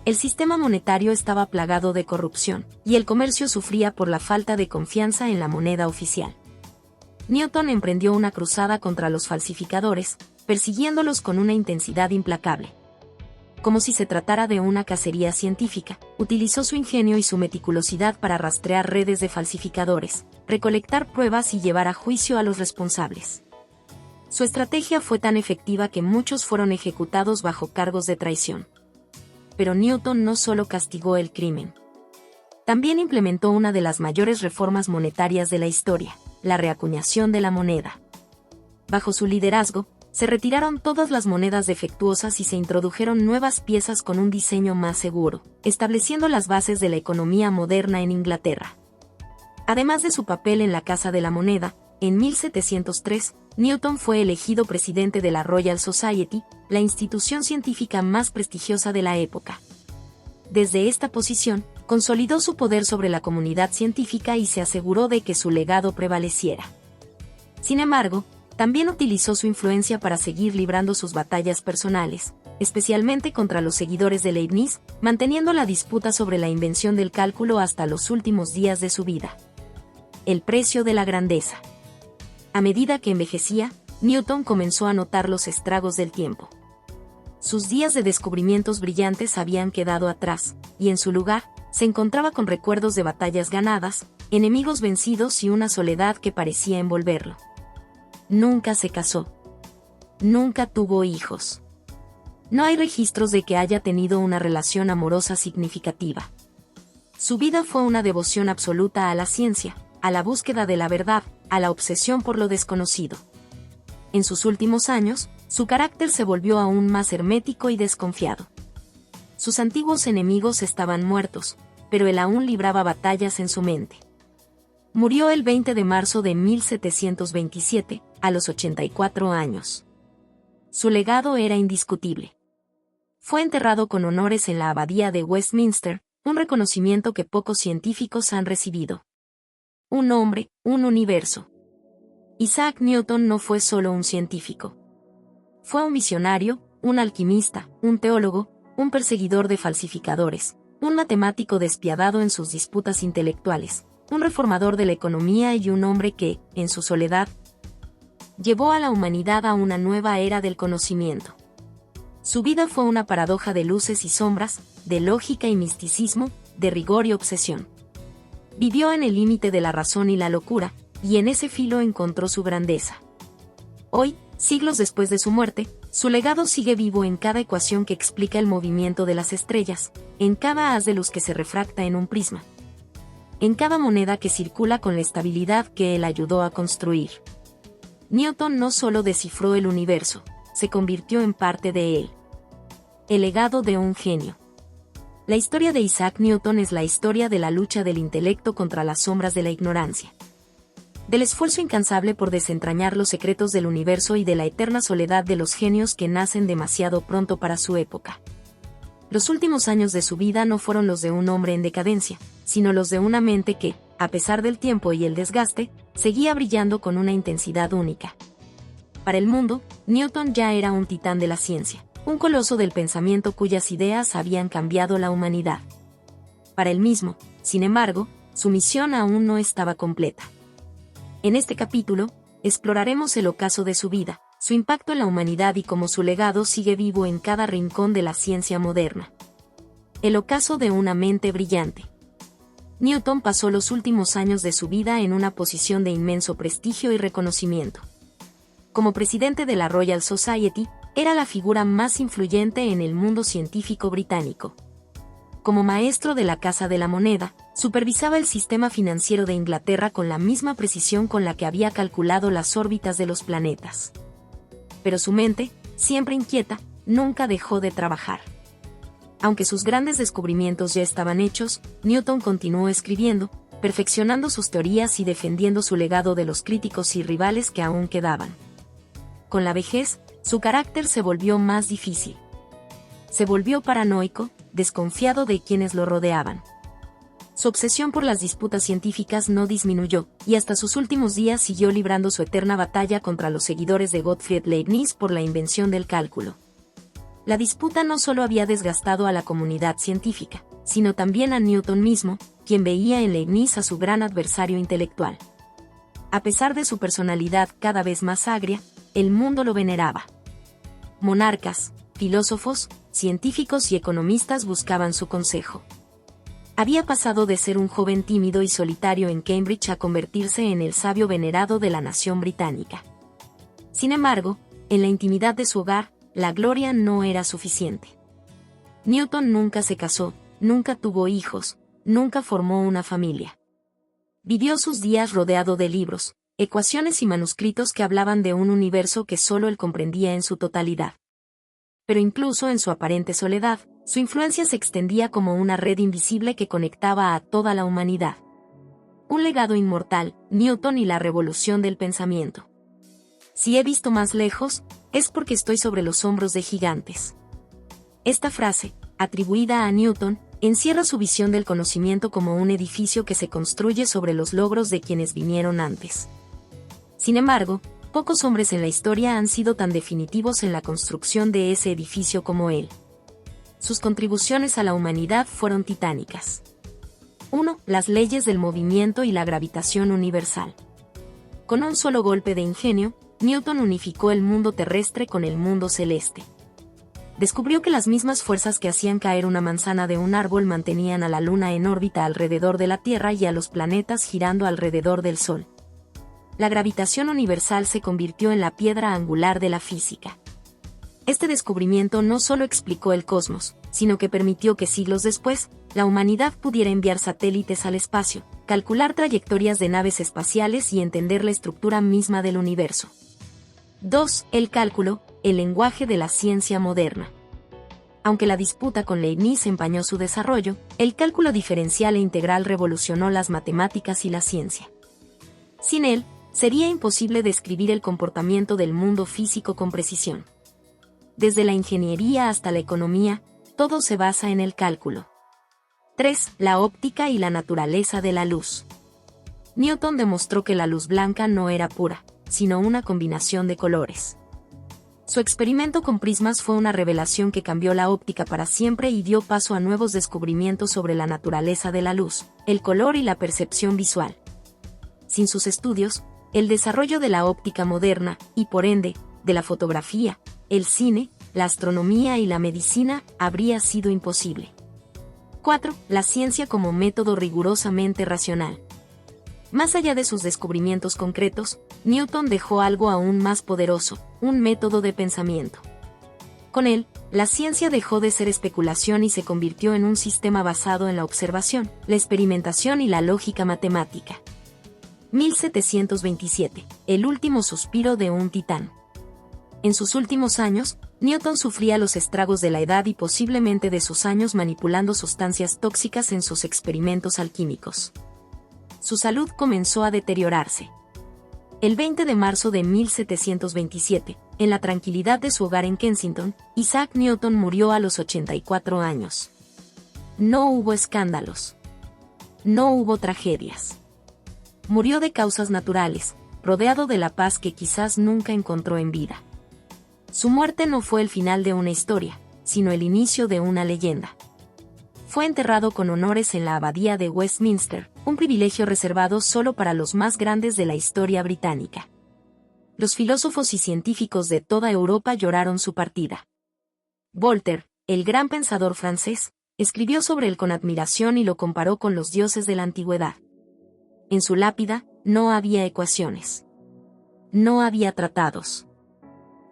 El sistema monetario estaba plagado de corrupción, y el comercio sufría por la falta de confianza en la moneda oficial. Newton emprendió una cruzada contra los falsificadores, persiguiéndolos con una intensidad implacable. como si se tratara de una cacería científica, utilizó su ingenio y su meticulosidad para rastrear redes de falsificadores, recolectar pruebas y llevar a juicio a los responsables. Su estrategia fue tan efectiva que muchos fueron ejecutados bajo cargos de traición. Pero Newton no solo castigó el crimen. También implementó una de las mayores reformas monetarias de la historia, la reacuñación de la moneda. Bajo su liderazgo, se retiraron todas las monedas defectuosas y se introdujeron nuevas piezas con un diseño más seguro, estableciendo las bases de la economía moderna en Inglaterra. Además de su papel en la Casa de la Moneda, en 1703, Newton fue elegido presidente de la Royal Society, la institución científica más prestigiosa de la época. Desde esta posición, consolidó su poder sobre la comunidad científica y se aseguró de que su legado prevaleciera. Sin embargo, también utilizó su influencia para seguir librando sus batallas personales, especialmente contra los seguidores de Leibniz, manteniendo la disputa sobre la invención del cálculo hasta los últimos días de su vida. El precio de la grandeza. A medida que envejecía, Newton comenzó a notar los estragos del tiempo. Sus días de descubrimientos brillantes habían quedado atrás, y en su lugar, se encontraba con recuerdos de batallas ganadas, enemigos vencidos y una soledad que parecía envolverlo. Nunca se casó. Nunca tuvo hijos. No hay registros de que haya tenido una relación amorosa significativa. Su vida fue una devoción absoluta a la ciencia, a la búsqueda de la verdad, a la obsesión por lo desconocido. En sus últimos años, su carácter se volvió aún más hermético y desconfiado. Sus antiguos enemigos estaban muertos, pero él aún libraba batallas en su mente. Murió el 20 de marzo de 1727, a los 84 años. Su legado era indiscutible. Fue enterrado con honores en la Abadía de Westminster, un reconocimiento que pocos científicos han recibido. Un hombre, un universo. Isaac Newton no fue solo un científico. Fue un visionario, un alquimista, un teólogo, un perseguidor de falsificadores, un matemático despiadado en sus disputas intelectuales, un reformador de la economía y un hombre que, en su soledad, llevó a la humanidad a una nueva era del conocimiento. Su vida fue una paradoja de luces y sombras, de lógica y misticismo, de rigor y obsesión. Vivió en el límite de la razón y la locura, y en ese filo encontró su grandeza. Hoy, siglos después de su muerte, su legado sigue vivo en cada ecuación que explica el movimiento de las estrellas, en cada haz de luz que se refracta en un prisma, en cada moneda que circula con la estabilidad que él ayudó a construir. Newton no solo descifró el universo, se convirtió en parte de él. El legado de un genio. La historia de Isaac Newton es la historia de la lucha del intelecto contra las sombras de la ignorancia. Del esfuerzo incansable por desentrañar los secretos del universo y de la eterna soledad de los genios que nacen demasiado pronto para su época. Los últimos años de su vida no fueron los de un hombre en decadencia, sino los de una mente que, a pesar del tiempo y el desgaste, seguía brillando con una intensidad única. Para el mundo, Newton ya era un titán de la ciencia, un coloso del pensamiento cuyas ideas habían cambiado la humanidad. Para él mismo, sin embargo, su misión aún no estaba completa. En este capítulo, exploraremos el ocaso de su vida, su impacto en la humanidad y cómo su legado sigue vivo en cada rincón de la ciencia moderna. El ocaso de una mente brillante. Newton pasó los últimos años de su vida en una posición de inmenso prestigio y reconocimiento. Como presidente de la Royal Society, era la figura más influyente en el mundo científico británico. Como maestro de la Casa de la Moneda, supervisaba el sistema financiero de Inglaterra con la misma precisión con la que había calculado las órbitas de los planetas. Pero su mente, siempre inquieta, nunca dejó de trabajar. Aunque sus grandes descubrimientos ya estaban hechos, Newton continuó escribiendo, perfeccionando sus teorías y defendiendo su legado de los críticos y rivales que aún quedaban. Con la vejez, su carácter se volvió más difícil. Se volvió paranoico, desconfiado de quienes lo rodeaban. Su obsesión por las disputas científicas no disminuyó, y hasta sus últimos días siguió librando su eterna batalla contra los seguidores de Gottfried Leibniz por la invención del cálculo. La disputa no solo había desgastado a la comunidad científica, sino también a Newton mismo, quien veía en Leibniz a su gran adversario intelectual. A pesar de su personalidad cada vez más agria, el mundo lo veneraba. Monarcas, filósofos, científicos y economistas buscaban su consejo. Había pasado de ser un joven tímido y solitario en Cambridge a convertirse en el sabio venerado de la nación británica. Sin embargo, en la intimidad de su hogar, la gloria no era suficiente. Newton nunca se casó, nunca tuvo hijos, nunca formó una familia. Vivió sus días rodeado de libros, ecuaciones y manuscritos que hablaban de un universo que solo él comprendía en su totalidad. Pero incluso en su aparente soledad, su influencia se extendía como una red invisible que conectaba a toda la humanidad. Un legado inmortal, Newton y la revolución del pensamiento. Si he visto más lejos, es porque estoy sobre los hombros de gigantes. Esta frase, atribuida a Newton, encierra su visión del conocimiento como un edificio que se construye sobre los logros de quienes vinieron antes. Sin embargo, pocos hombres en la historia han sido tan definitivos en la construcción de ese edificio como él. Sus contribuciones a la humanidad fueron titánicas. 1. Las leyes del movimiento y la gravitación universal. Con un solo golpe de ingenio, Newton unificó el mundo terrestre con el mundo celeste. Descubrió que las mismas fuerzas que hacían caer una manzana de un árbol mantenían a la Luna en órbita alrededor de la Tierra y a los planetas girando alrededor del Sol. La gravitación universal se convirtió en la piedra angular de la física. Este descubrimiento no solo explicó el cosmos, sino que permitió que siglos después, la humanidad pudiera enviar satélites al espacio, calcular trayectorias de naves espaciales y entender la estructura misma del universo. 2. El cálculo, el lenguaje de la ciencia moderna. Aunque la disputa con Leibniz empañó su desarrollo, el cálculo diferencial e integral revolucionó las matemáticas y la ciencia. Sin él, sería imposible describir el comportamiento del mundo físico con precisión. Desde la ingeniería hasta la economía, todo se basa en el cálculo. 3. La óptica y la naturaleza de la luz. Newton demostró que la luz blanca no era pura, sino una combinación de colores. Su experimento con prismas fue una revelación que cambió la óptica para siempre y dio paso a nuevos descubrimientos sobre la naturaleza de la luz, el color y la percepción visual. Sin sus estudios, el desarrollo de la óptica moderna, y por ende, de la fotografía, el cine, la astronomía y la medicina, habría sido imposible. 4. La ciencia como método rigurosamente racional. Más allá de sus descubrimientos concretos, Newton dejó algo aún más poderoso, un método de pensamiento. Con él, la ciencia dejó de ser especulación y se convirtió en un sistema basado en la observación, la experimentación y la lógica matemática. 1727. El último suspiro de un titán. En sus últimos años, Newton sufría los estragos de la edad y posiblemente de sus años manipulando sustancias tóxicas en sus experimentos alquímicos. Su salud comenzó a deteriorarse. El 20 de marzo de 1727, en la tranquilidad de su hogar en Kensington, Isaac Newton murió a los 84 años. No hubo escándalos. No hubo tragedias. Murió de causas naturales, rodeado de la paz que quizás nunca encontró en vida. Su muerte no fue el final de una historia, sino el inicio de una leyenda. Fue enterrado con honores en la abadía de Westminster, un privilegio reservado solo para los más grandes de la historia británica. Los filósofos y científicos de toda Europa lloraron su partida. Voltaire, el gran pensador francés, escribió sobre él con admiración y lo comparó con los dioses de la antigüedad. En su lápida, no había ecuaciones. No había tratados.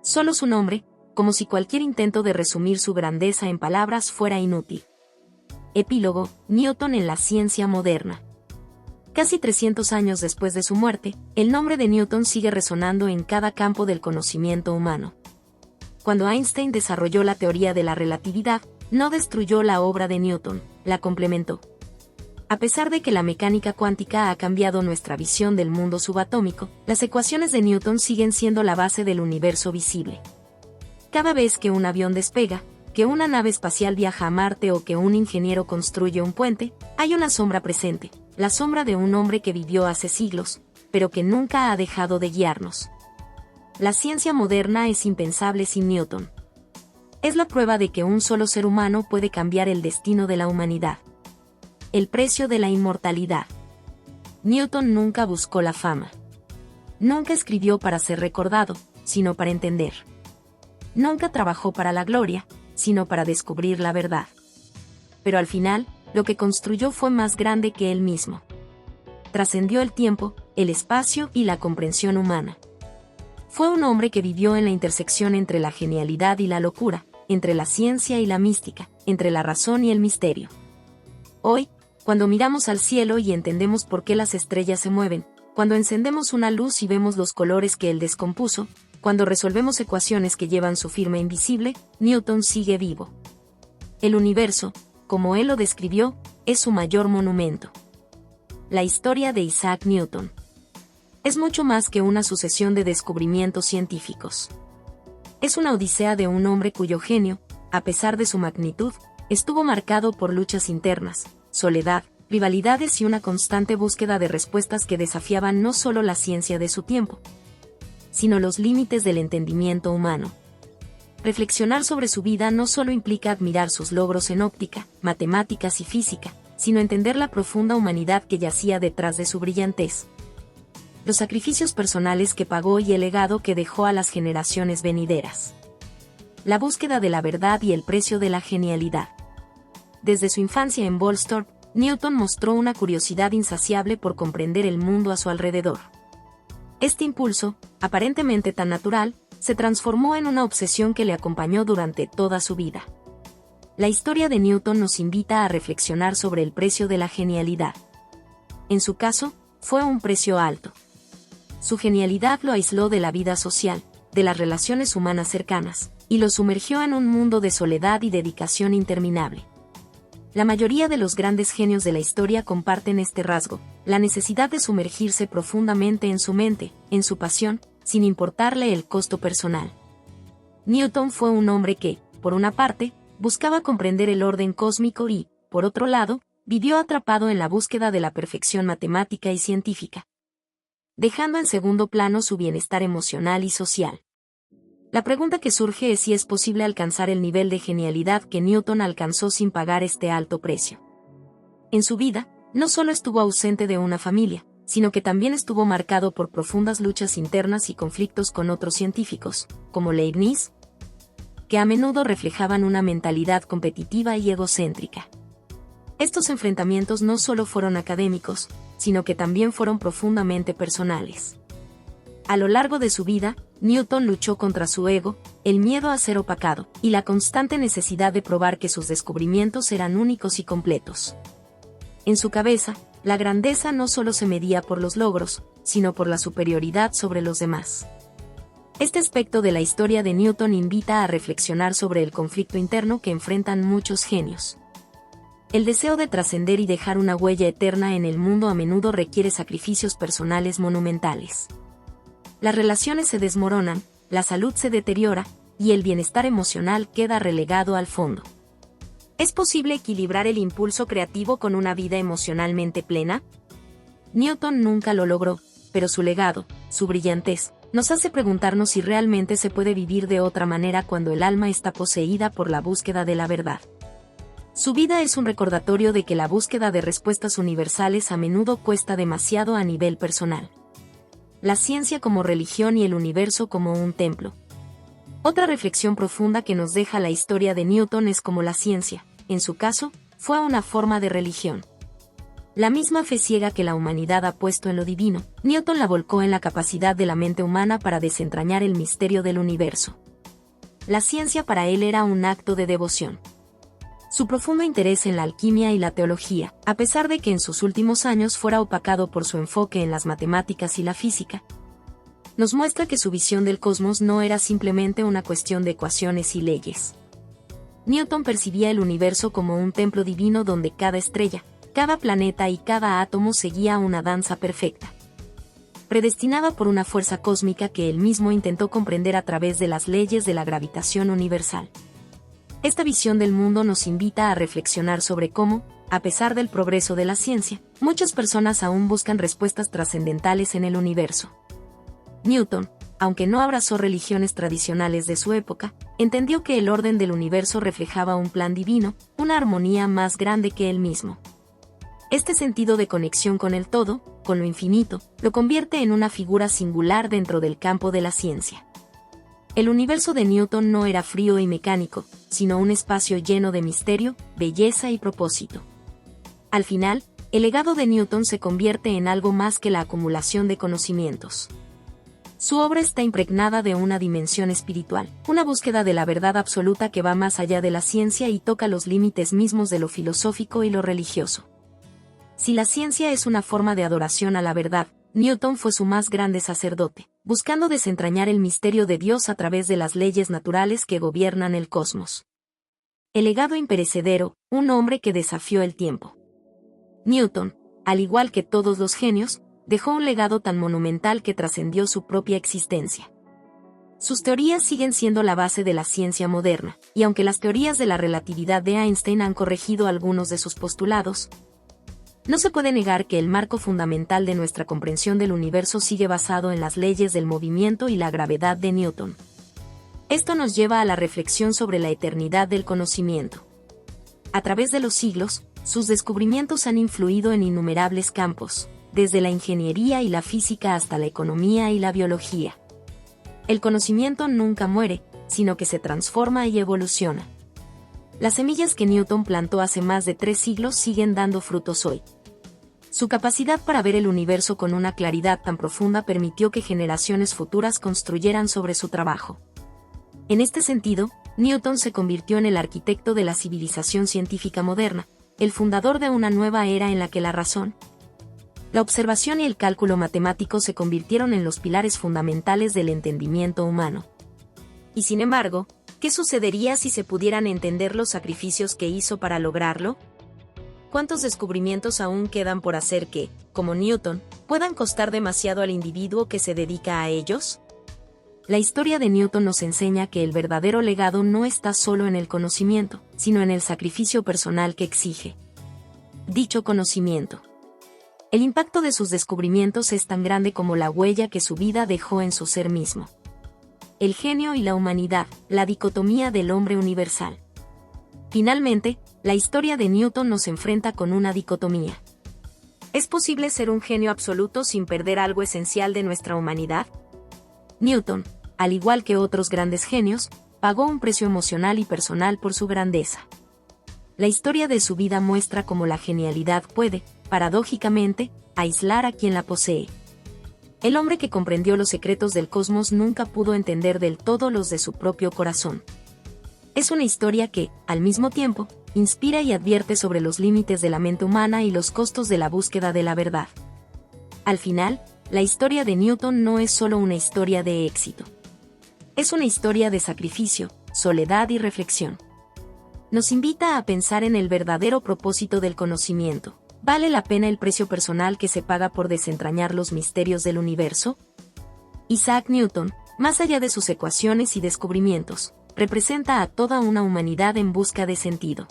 Solo su nombre, como si cualquier intento de resumir su grandeza en palabras fuera inútil. Epílogo, Newton en la ciencia moderna. Casi 300 años después de su muerte, el nombre de Newton sigue resonando en cada campo del conocimiento humano. Cuando Einstein desarrolló la teoría de la relatividad, no destruyó la obra de Newton, la complementó. A pesar de que la mecánica cuántica ha cambiado nuestra visión del mundo subatómico, las ecuaciones de Newton siguen siendo la base del universo visible. Cada vez que un avión despega, que una nave espacial viaja a Marte o que un ingeniero construye un puente, hay una sombra presente, la sombra de un hombre que vivió hace siglos, pero que nunca ha dejado de guiarnos. La ciencia moderna es impensable sin Newton. Es la prueba de que un solo ser humano puede cambiar el destino de la humanidad. El precio de la inmortalidad. Newton nunca buscó la fama. Nunca escribió para ser recordado, sino para entender. Nunca trabajó para la gloria, sino para descubrir la verdad. Pero al final, lo que construyó fue más grande que él mismo. Trascendió el tiempo, el espacio y la comprensión humana. Fue un hombre que vivió en la intersección entre la genialidad y la locura, entre la ciencia y la mística, entre la razón y el misterio. Hoy, cuando miramos al cielo y entendemos por qué las estrellas se mueven, cuando encendemos una luz y vemos los colores que él descompuso, cuando resolvemos ecuaciones que llevan su firma invisible, Newton sigue vivo. El universo, como él lo describió, es su mayor monumento. La historia de Isaac Newton es mucho más que una sucesión de descubrimientos científicos. Es una odisea de un hombre cuyo genio, a pesar de su magnitud, estuvo marcado por luchas internas, soledad, rivalidades y una constante búsqueda de respuestas que desafiaban no solo la ciencia de su tiempo, sino los límites del entendimiento humano. Reflexionar sobre su vida no solo implica admirar sus logros en óptica, matemáticas y física, sino entender la profunda humanidad que yacía detrás de su brillantez. Los sacrificios personales que pagó y el legado que dejó a las generaciones venideras. La búsqueda de la verdad y el precio de la genialidad. Desde su infancia en Woolsthorpe, Newton mostró una curiosidad insaciable por comprender el mundo a su alrededor. Este impulso, aparentemente tan natural, se transformó en una obsesión que le acompañó durante toda su vida. La historia de Newton nos invita a reflexionar sobre el precio de la genialidad. En su caso, fue un precio alto. Su genialidad lo aisló de la vida social, de las relaciones humanas cercanas, y lo sumergió en un mundo de soledad y dedicación interminable. La mayoría de los grandes genios de la historia comparten este rasgo, la necesidad de sumergirse profundamente en su mente, en su pasión, sin importarle el costo personal. Newton fue un hombre que, por una parte, buscaba comprender el orden cósmico y, por otro lado, vivió atrapado en la búsqueda de la perfección matemática y científica, dejando en segundo plano su bienestar emocional y social. La pregunta que surge es si es posible alcanzar el nivel de genialidad que Newton alcanzó sin pagar este alto precio. En su vida, no solo estuvo ausente de una familia, sino que también estuvo marcado por profundas luchas internas y conflictos con otros científicos, como Leibniz, que a menudo reflejaban una mentalidad competitiva y egocéntrica. Estos enfrentamientos no solo fueron académicos, sino que también fueron profundamente personales. A lo largo de su vida, Newton luchó contra su ego, el miedo a ser opacado, y la constante necesidad de probar que sus descubrimientos eran únicos y completos. En su cabeza, la grandeza no solo se medía por los logros, sino por la superioridad sobre los demás. Este aspecto de la historia de Newton invita a reflexionar sobre el conflicto interno que enfrentan muchos genios. El deseo de trascender y dejar una huella eterna en el mundo a menudo requiere sacrificios personales monumentales. Las relaciones se desmoronan, la salud se deteriora, y el bienestar emocional queda relegado al fondo. ¿Es posible equilibrar el impulso creativo con una vida emocionalmente plena? Newton nunca lo logró, pero su legado, su brillantez, nos hace preguntarnos si realmente se puede vivir de otra manera cuando el alma está poseída por la búsqueda de la verdad. Su vida es un recordatorio de que la búsqueda de respuestas universales a menudo cuesta demasiado a nivel personal. La ciencia como religión y el universo como un templo. Otra reflexión profunda que nos deja la historia de Newton es cómo la ciencia, en su caso, fue una forma de religión. La misma fe ciega que la humanidad ha puesto en lo divino, Newton la volcó en la capacidad de la mente humana para desentrañar el misterio del universo. La ciencia para él era un acto de devoción. Su profundo interés en la alquimia y la teología, a pesar de que en sus últimos años fuera opacado por su enfoque en las matemáticas y la física, nos muestra que su visión del cosmos no era simplemente una cuestión de ecuaciones y leyes. Newton percibía el universo como un templo divino donde cada estrella, cada planeta y cada átomo seguía una danza perfecta, predestinada por una fuerza cósmica que él mismo intentó comprender a través de las leyes de la gravitación universal. Esta visión del mundo nos invita a reflexionar sobre cómo, a pesar del progreso de la ciencia, muchas personas aún buscan respuestas trascendentales en el universo. Newton, aunque no abrazó religiones tradicionales de su época, entendió que el orden del universo reflejaba un plan divino, una armonía más grande que él mismo. Este sentido de conexión con el todo, con lo infinito, lo convierte en una figura singular dentro del campo de la ciencia. El universo de Newton no era frío y mecánico, sino un espacio lleno de misterio, belleza y propósito. Al final, el legado de Newton se convierte en algo más que la acumulación de conocimientos. Su obra está impregnada de una dimensión espiritual, una búsqueda de la verdad absoluta que va más allá de la ciencia y toca los límites mismos de lo filosófico y lo religioso. Si la ciencia es una forma de adoración a la verdad, Newton fue su más grande sacerdote, buscando desentrañar el misterio de Dios a través de las leyes naturales que gobiernan el cosmos. El legado imperecedero, un hombre que desafió el tiempo. Newton, al igual que todos los genios, dejó un legado tan monumental que trascendió su propia existencia. Sus teorías siguen siendo la base de la ciencia moderna, y aunque las teorías de la relatividad de Einstein han corregido algunos de sus postulados, no se puede negar que el marco fundamental de nuestra comprensión del universo sigue basado en las leyes del movimiento y la gravedad de Newton. Esto nos lleva a la reflexión sobre la eternidad del conocimiento. A través de los siglos, sus descubrimientos han influido en innumerables campos, desde la ingeniería y la física hasta la economía y la biología. El conocimiento nunca muere, sino que se transforma y evoluciona. Las semillas que Newton plantó hace más de 3 siglos siguen dando frutos hoy. Su capacidad para ver el universo con una claridad tan profunda permitió que generaciones futuras construyeran sobre su trabajo. En este sentido, Newton se convirtió en el arquitecto de la civilización científica moderna, el fundador de una nueva era en la que la razón, la observación y el cálculo matemático se convirtieron en los pilares fundamentales del entendimiento humano. Y sin embargo, ¿qué sucedería si se pudieran entender los sacrificios que hizo para lograrlo? ¿Cuántos descubrimientos aún quedan por hacer que, como Newton, puedan costar demasiado al individuo que se dedica a ellos? La historia de Newton nos enseña que el verdadero legado no está solo en el conocimiento, sino en el sacrificio personal que exige dicho conocimiento. El impacto de sus descubrimientos es tan grande como la huella que su vida dejó en su ser mismo. El genio y la humanidad, la dicotomía del hombre universal. Finalmente, la historia de Newton nos enfrenta con una dicotomía. ¿Es posible ser un genio absoluto sin perder algo esencial de nuestra humanidad? Newton, al igual que otros grandes genios, pagó un precio emocional y personal por su grandeza. La historia de su vida muestra cómo la genialidad puede, paradójicamente, aislar a quien la posee. El hombre que comprendió los secretos del cosmos nunca pudo entender del todo los de su propio corazón. Es una historia que, al mismo tiempo, inspira y advierte sobre los límites de la mente humana y los costos de la búsqueda de la verdad. Al final, la historia de Newton no es solo una historia de éxito. Es una historia de sacrificio, soledad y reflexión. Nos invita a pensar en el verdadero propósito del conocimiento. ¿Vale la pena el precio personal que se paga por desentrañar los misterios del universo? Isaac Newton, más allá de sus ecuaciones y descubrimientos, representa a toda una humanidad en busca de sentido.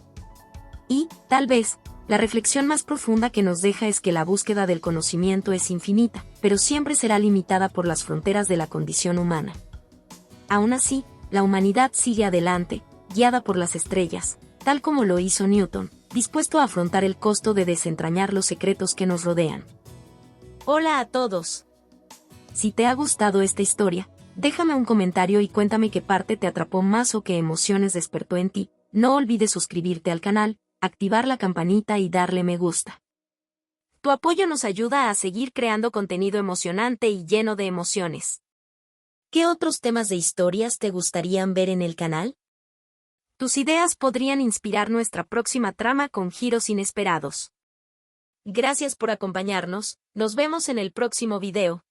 Y, tal vez, la reflexión más profunda que nos deja es que la búsqueda del conocimiento es infinita, pero siempre será limitada por las fronteras de la condición humana. Aún así, la humanidad sigue adelante, guiada por las estrellas, tal como lo hizo Newton, dispuesto a afrontar el costo de desentrañar los secretos que nos rodean. Hola a todos. Si te ha gustado esta historia, déjame un comentario y cuéntame qué parte te atrapó más o qué emociones despertó en ti. No olvides suscribirte al canal, activar la campanita y darle me gusta. Tu apoyo nos ayuda a seguir creando contenido emocionante y lleno de emociones. ¿Qué otros temas de historias te gustarían ver en el canal? Tus ideas podrían inspirar nuestra próxima trama con giros inesperados. Gracias por acompañarnos, nos vemos en el próximo video.